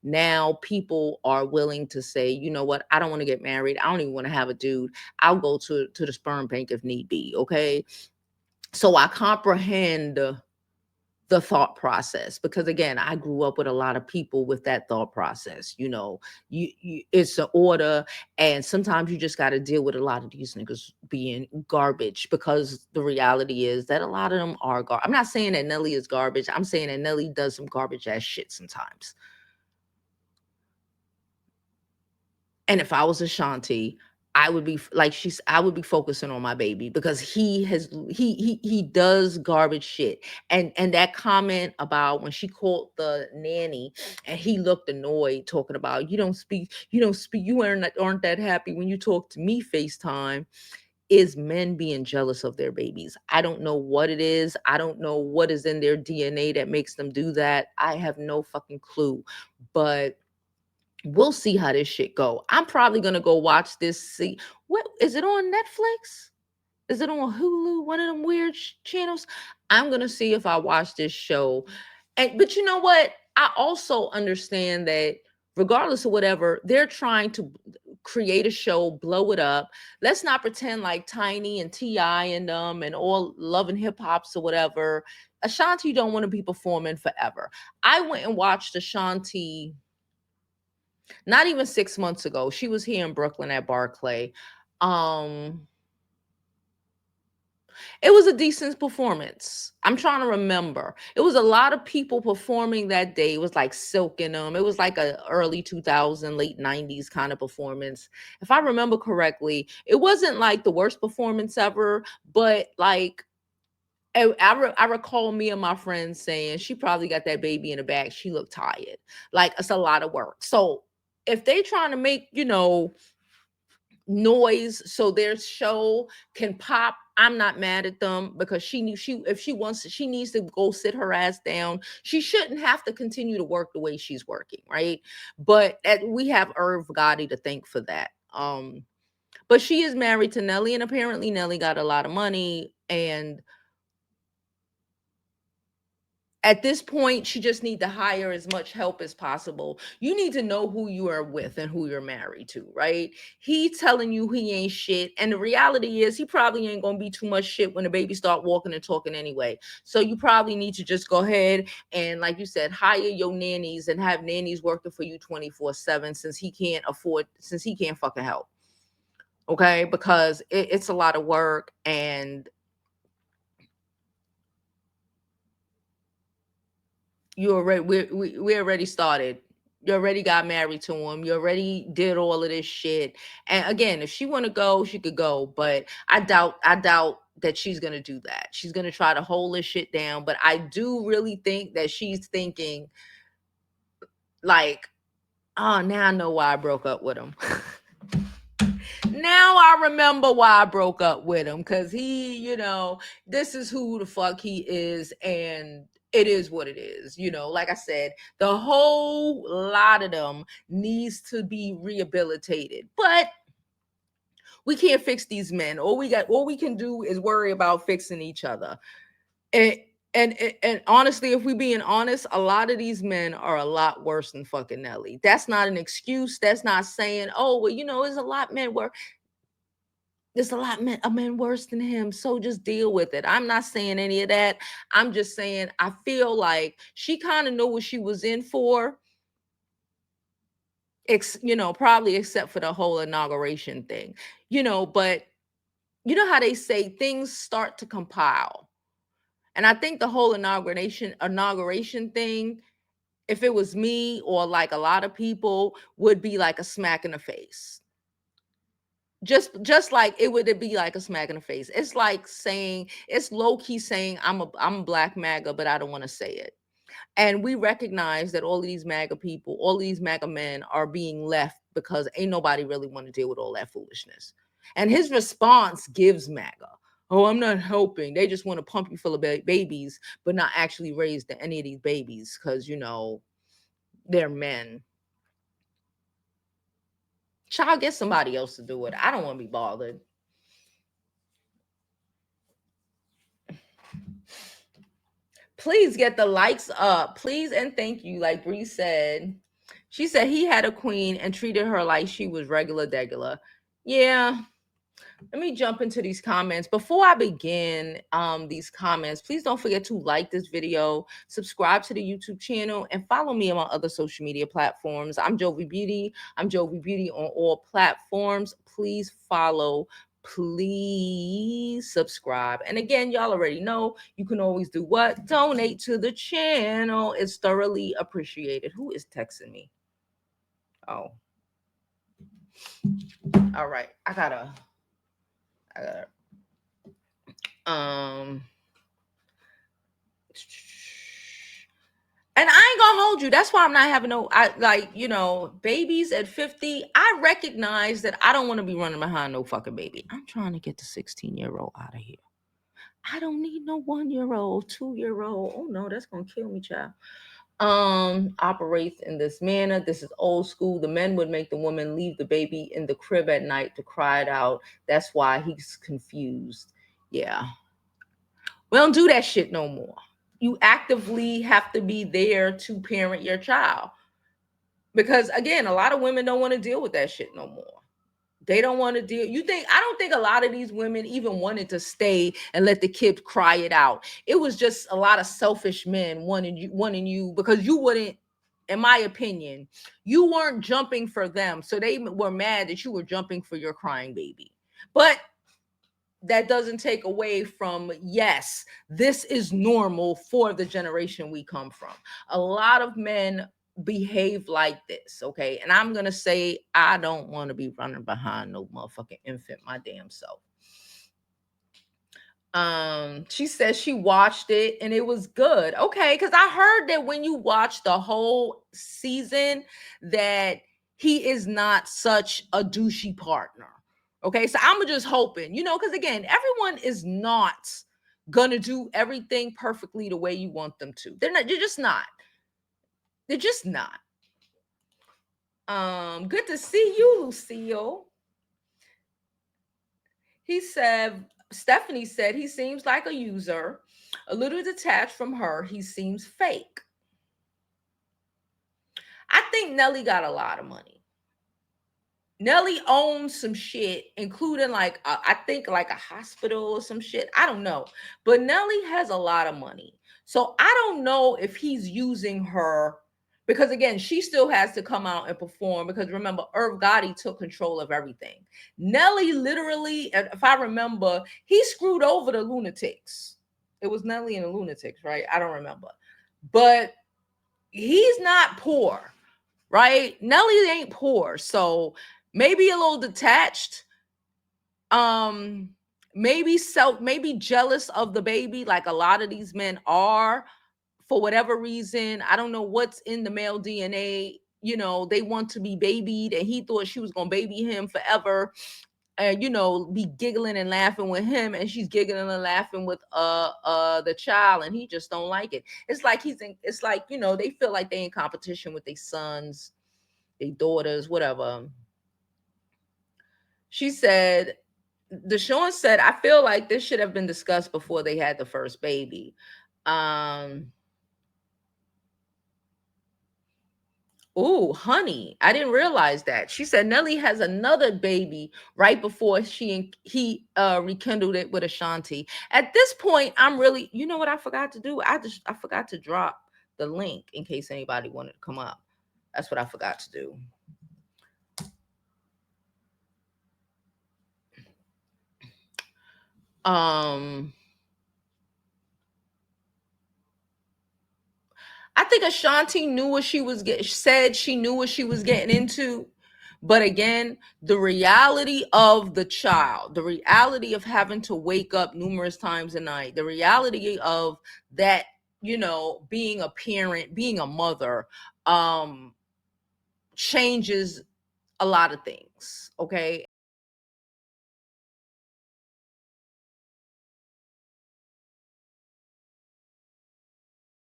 Now people are willing to say, you know what, I don't want to get married. I don't even want to have a dude. I'll go to the sperm bank if need be. Okay. So I comprehend the thought process, because again, I grew up with a lot of people with that thought process. You it's an order, and sometimes you just got to deal with a lot of these niggas being garbage, because the reality is that a lot of them are I'm not saying that Nelly is garbage. I'm saying that Nelly does some garbage ass shit sometimes. And if I was Ashanti, I would be I would be focusing on my baby, because he does garbage shit. And that comment about when she called the nanny and he looked annoyed, talking about, you aren't that happy when you talk to me FaceTime, is men being jealous of their babies. I don't know what it is. I don't know what is in their DNA that makes them do that. I have no fucking clue. But we'll see how this shit go. I'm probably gonna go watch this. See, what is it on Netflix? Is it on Hulu? One of them weird channels. I'm gonna see if I watch this show. And but you know what? I also understand that regardless of whatever, they're trying to create a show, blow it up. Let's not pretend like Tiny and Ti and them and all Love and Hip Hops or whatever. Ashanti don't want to be performing forever. I went and watched Ashanti not even 6 months ago. She was here in Brooklyn at Barclay. Um, it was a decent performance. I'm trying to remember. It was a lot of people performing that day. It was like Silk in them. It was like a early 2000, late 90s kind of performance. If I remember correctly, it wasn't like the worst performance ever, but like I recall me and my friends saying she probably got that baby in the back. She looked tired. Like, it's a lot of work. So if they trying to make, noise so their show can pop, I'm not mad at them, because she if she wants to, she needs to go sit her ass down. She shouldn't have to continue to work the way she's working, right? But we have Irv Gotti to thank for that. But she is married to Nelly, and apparently Nelly got a lot of money, and at this point, she just need to hire as much help as possible. You need to know who you are with and who you're married to, right? He telling you he ain't shit, and the reality is he probably ain't gonna be too much shit when the baby start walking and talking anyway. So you probably need to just go ahead and, like you said, hire your nannies and have nannies working for you 24/7, since he can't fucking help. Okay, because it's a lot of work, and you already we already started. You already got married to him. You already did all of this shit. And again, if she want to go, she could go. But I doubt that she's gonna do that. She's gonna try to hold this shit down. But I do really think that she's thinking like, oh, now I know why I broke up with him. Now I remember why I broke up with him, because this is who the fuck he is, and it is what it is. Like I said, the whole lot of them needs to be rehabilitated, but we can't fix these men. All we can do is worry about fixing each other. And and honestly, if we being honest, a lot of these men are a lot worse than fucking Nelly. That's not an excuse. That's not saying, oh, well, there's a lot men where there's a lot of men worse than him, so just deal with it. I'm not saying any of that. I'm just saying I feel like she kind of knew what she was in for, probably except for the whole inauguration thing. But you know how they say things start to compile. And I think the whole inauguration thing, if it was me or like a lot of people, would be like a smack in the face. Just like it would be like a smack in the face. It's like saying, it's low key saying I'm a black MAGA, but I don't want to say it. And we recognize that all of these MAGA people, all of these MAGA men are being left because ain't nobody really want to deal with all that foolishness. And his response gives MAGA. Oh, I'm not helping. They just want to pump you full of babies, but not actually raise any of these babies because, they're men. Child, get somebody else to do it. I don't want to be bothered. Please get the likes up. Please and thank you. Like Bree said, She said he had a queen and treated her like she was regular degular. Yeah. Let me jump into these comments. Before I begin these comments, please don't forget to like this video, subscribe to the YouTube channel, and follow me on other social media platforms. I'm Jovi Beauty. I'm Jovi Beauty on all platforms. Please follow. Please subscribe. And again, y'all already know you can always do what? Donate to the channel. It's thoroughly appreciated. Who is texting me? Oh, all right. I gotta um and I ain't gonna hold you. That's why I'm not having babies at 50. I recognize that I don't want to be running behind no fucking baby. I'm trying to get the 16-year-old out of here. I don't need no 1-year-old, 2-year-old. Oh no, that's gonna kill me, child. Operates in this manner. This is old school. The men would make the woman leave the baby in the crib at night to cry it out. That's why he's confused. Yeah. We don't do that shit no more. You actively have to be there to parent your child. Because again, a lot of women don't want to deal with that shit no more. They don't want to deal. I don't think a lot of these women even wanted to stay and let the kid cry it out. It was just a lot of selfish men wanting you because you wouldn't, in my opinion, you weren't jumping for them. So they were mad that you were jumping for your crying baby. But that doesn't take away from, yes, this is normal for the generation we come from. A lot of men behave like this, okay? And I'm going to say, I don't want to be running behind no motherfucking infant my damn self. She says she watched it and it was good. Okay, because I heard that when you watch the whole season that he is not such a douchey partner. Okay, so I'm just hoping, because again, everyone is not gonna do everything perfectly the way you want them to. They're just not. They're just not. Good to see you, Lucille. Stephanie said he seems like a user, a little detached from her. He seems fake. I think Nelly got a lot of money. Nelly owns some shit, including I think like a hospital or some shit. I don't know. But Nelly has a lot of money. So I don't know if he's using her because again, she still has to come out and perform because remember, Irv Gotti took control of everything. Nelly literally, if I remember, he screwed over the Lunatics. It was Nelly and the Lunatics, right? I don't remember. But he's not poor, right? Nelly ain't poor. So maybe a little detached, maybe jealous of the baby like a lot of these men are for whatever reason. I don't know what's in the male DNA. They want to be babied and he thought she was gonna baby him forever and be giggling and laughing with him and she's giggling and laughing with the child and he just don't like it. It's like they feel like they in competition with their sons, their daughters, whatever. She said, Deshaun said, I feel like this should have been discussed before they had the first baby. Oh, honey, I didn't realize that. She said Nelly has another baby right before he rekindled it with Ashanti. At this point, I'm really, you know what I forgot to do? I forgot to drop the link in case anybody wanted to come up. That's what I forgot to do. I think Ashanti knew what she was said she knew what she was getting into. But again, the reality of the child, the reality of having to wake up numerous times a night, the reality of that, being a parent, being a mother, changes a lot of things. Okay.